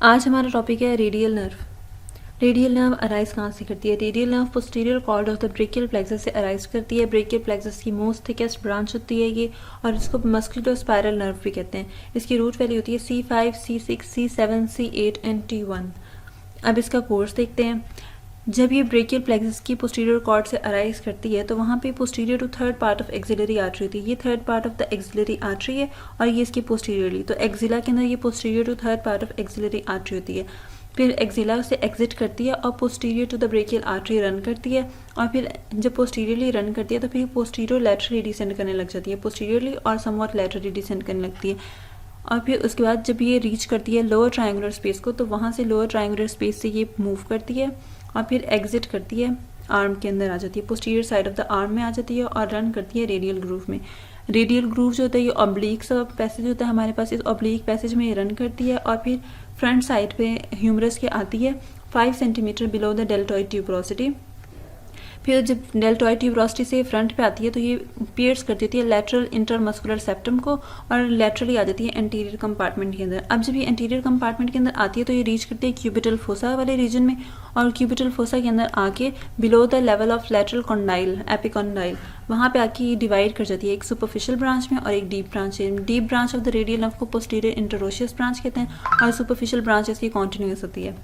आज हमारा टॉपिक है radial nerve. Radial nerve arise कहाँ से करती है? Radial nerve posterior cord of the brachial plexus से अराइज करती है। ब्रेकियल प्लेक्सस की मोस्ट थिकेस्ट ब्रांच होती है ये, और इसको मस्कुलो स्पायरल नर्व भी कहते हैं। इसकी रूट वैल्यू होती है C5, C6, C7, C8 and T1। अब इसका कोर्स देखते हैं। जब ये ब्रेकियल प्लेक्सस की पोस्टीरियर कॉर्ड से अराइज करती है तो वहाँ पे posterior to third part of axillary artery होती है। ये third part of the axillary artery है और ये इसकी पोस्टीरियरली, तो एक्सिला के अंदर ये posterior to third part of axillary artery होती है। फिर एक्सिला से एग्जिट करती है और posterior to the brachial artery run करती है, और फिर जब पोस्टीरियरली रन करती है तो फिर पोस्टीरियर लैटरली डिसेंड करने लग जाती है, पोस्टीरियरली और समवॉट लैटरली डिसेंड करने लगती है। और फिर उसके बाद जब ये रीच करती है लोअर ट्रायंगुलर स्पेस को, तो वहाँ से लोअर ट्रायंगुलर स्पेस से ये मूव करती है और फिर एग्जिट करती है, आर्म के अंदर आ जाती है, posterior side of the arm में आ जाती है और रन करती है रेडियल ग्रूव में। रेडियल ग्रूव जो होता है ये ऑब्लिक सा पैसेज होता है हमारे पास, इस ऑब्लिक पैसेज में ये रन करती है और फिर फ्रंट साइड पे ह्यूमरस के आती है 5 centimetre below the deltoid tuberosity. फिर जब डेल्टॉइड ट्यूबरोसिटी से फ्रंट पे आती है तो ये पियर्स कर देती है लैटरल इंटरमस्कुलर सेप्टम को और लैटरली आ जाती है एंटीरियर कंपार्टमेंट के अंदर। अब जब ये एंटीरियर कंपार्टमेंट के अंदर आती है तो ये रीच करती है क्यूबिटल फोसा वाले रीजन में, और क्यूबिटल फोसा के अंदर आके below the level of lateral condyle, epicondyle, वहाँ पे आके ये डिवाइड कर जाती है एक सुपरफिशियल ब्रांच में और एक डीप ब्रांच में। Deep branch of the radial nerve को पोस्टीरियर इंटरोशियस ब्रांच कहते हैं और सुपरफिशियल ब्रांच इसकी कॉन्टिन्यूस होती है।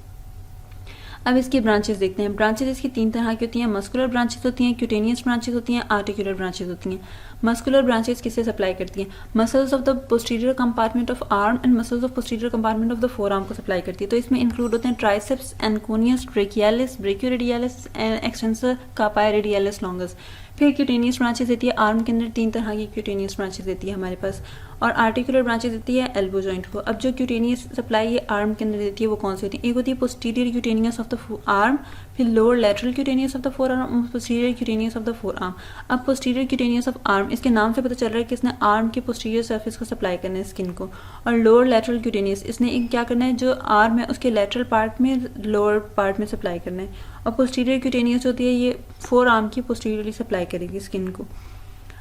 अब इसकी ब्रांचेस देखते हैं। ब्रांचेस इसकी 3 तरह की होती हैं। मस्कुलर ब्रांचेस होती हैं, क्यूटेनियस ब्रांचेस होती हैं, आर्टिकुलर ब्रांचेस होती हैं। मस्कुलर ब्रांचेस किससे सप्लाई करती हैं? Muscles of the posterior compartment of arm and muscles of posterior compartment of the forearm को सप्लाई करती है। तो इसमें इंक्लूड होते हैं triceps, anconeus, brachialis, brachioradialis, extensor, carpi radialis longus. फिर क्यूटेनियस ब्रांचेस देती है आर्म के अंदर 3 तरह की क्यूटेनियस ब्रांचेस देती है हमारे पास, और आर्टिकुलर ब्रांचेस देती है एल्बो जॉइंट को। अब जो क्यूटेनियस सप्लाई ये आर्म के अंदर देती है वो कौन सी होती है? एक होती है posterior cutaneous of the arm, फिर lower lateral cutaneous of the forearm, posterior cutaneous of the forearm. अब पोस्टीरियर क्यूटेनियस ऑफ आर्म, इसके नाम से पता चल रहा है कि इसने आर्म के पोस्टीरियर सर्फेस को सप्लाई करना है स्किन को, और लोअर लैटरल क्यूटेनियस इसने क्या करना है, जो आर्म है उसके लैटरल पार्ट में, लोअर पार्ट में सप्लाई करना है, और पोस्टीरियर क्यूटेनियस होती है ये फोर आर्म की पोस्टीरियरली सप्लाई करेगी स्किन को।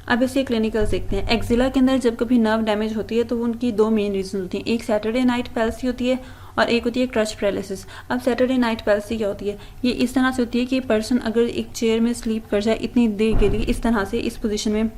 अब इसके क्लिनिकल्स देखते हैं। एक्सिला के अंदर जब कभी नर्व डैमेज होती है तो उनकी 2 मेन रीजन होती हैं, एक सैटरडे नाइट पैल्सी होती है और एक होती है क्रच पैरालिसिस। अब सैटरडे नाइट पैल्सी क्या होती है? ये इस तरह से होती है कि पर्सन अगर एक चेयर में स्लीप कर जाए इतनी देर के लिए, इस तरह से इस पोजीशन में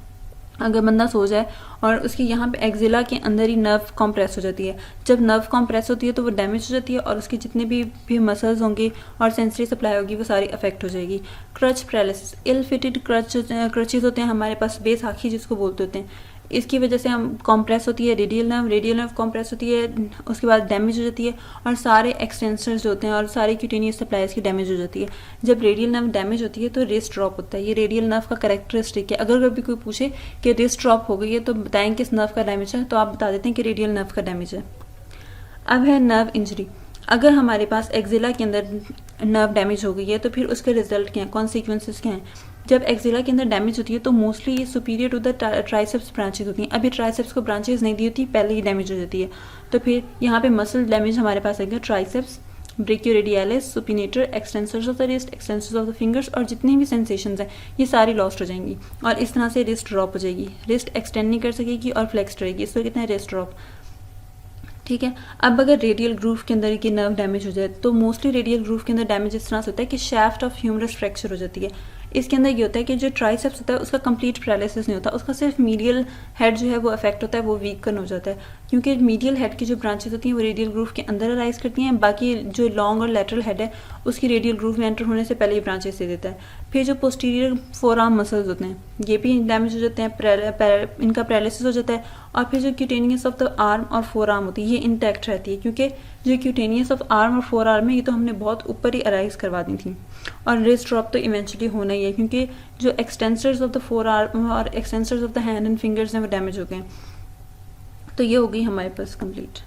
अगर बंदा सो जाए और उसके यहाँ पे एक्सिला के अंदर ही नर्व कॉम्प्रेस हो जाती है। जब नर्व कॉम्प्रेस होती है तो वो डैमेज हो जाती है और उसके जितने भी मसल्स होंगे और सेंसरी सप्लाई होगी वो सारी अफेक्ट हो जाएगी। क्रच पैरालिसिस, इल फिटेड क्रचेज होते हैं हमारे पास, बेसाखी जिसको बोलते होते हैं, इसकी वजह से हम कॉम्प्रेस होती है रेडियल नर्व कॉम्प्रेस होती है, उसके बाद डैमेज हो जाती है और सारे एक्सटेंसर्स जो होते हैं और सारी क्यूटेनियस सप्लाईज की डैमेज हो जाती है। जब रेडियल नर्व डैमेज होती है तो रिस्ट ड्रॉप होता है, ये रेडियल नर्व का कैरेक्टरिस्टिक है। अगर कभी कोई पूछे कि रिस्ट ड्रॉप हो गई है तो बताएं किस नर्व का डैमेज है, तो आप बता देते हैं कि रेडियल नर्व का डैमेज है। अब है नर्व इंजरी। अगर हमारे पास एक्सिला के अंदर नर्व डैमेज हो गई है तो फिर उसके रिजल्ट क्या हैं, कॉन्सिक्वेंसेस क्या हैं? जब एक्सिला के अंदर डैमेज होती है तो मोस्टली ये superior to the triceps branches होती हैं। अभी ट्राइसेप्स को ब्रांचेस नहीं दी होती, पहले ही डैमेज हो जाती है। तो फिर यहाँ पे मसल डैमेज हमारे पास आएगा triceps, brachioradialis, supinator, extensors of the wrist, extensors of the fingers, और जितनी भी सेंसेशंस हैं ये सारी लॉस्ट हो जाएंगी और इस तरह से रिस्ट ड्रॉप हो जाएगी, रिस्ट एक्सटेंड नहीं कर सकेगी और फ्लेक्स रहेगी, इसको कहते हैं रिस्ट ड्रॉप। ठीक है। अब अगर रेडियल ग्रूव के अंदर की नर्व डैमेज हो जाए तो मोस्टली रेडियल ग्रूव के अंदर डैमेज इस तरह से होता है कि शैफ्ट ऑफ ह्यूमरस फ्रैक्चर हो जाती है। इसके अंदर ये होता है कि जो ट्राइसेप्स होता है उसका कंप्लीट पैरालिसिस नहीं होता, उसका सिर्फ मीडियल हेड जो है वो अफेक्ट होता है, वो वीकन हो जाता है, क्योंकि मीडियल हेड की जो ब्रांचेस होती हैं वो रेडियल ग्रूव के अंदर अराइज करती हैं, बाकी जो लॉन्ग और लेटरल हेड है उसकी रेडियल ग्रूव में एंटर होने से पहले ही ब्रांचेस दे देता है। फिर जो पोस्टीरियर फोर आर्म मसल्स होते हैं ये भी डैमेज हो जाते हैं, इनका पैरालिसिस हो जाता है, और फिर जो क्यूटेनियस ऑफ द आर्म और फोर आर्म होती है ये इंटैक्ट रहती है, क्योंकि जो क्यूटेनियस ऑफ आर्म और फोर आर्म है ये तो हमने बहुत ऊपर ही अराइज करवा दी थी, और रिस्ट ड्रॉप तो इवेंचुअली होना ही है क्योंकि जो extensors of the forearm और extensors of the hand and fingers हैं वो डैमेज हो गए। तो ये हो गई हमारे पास कंप्लीट।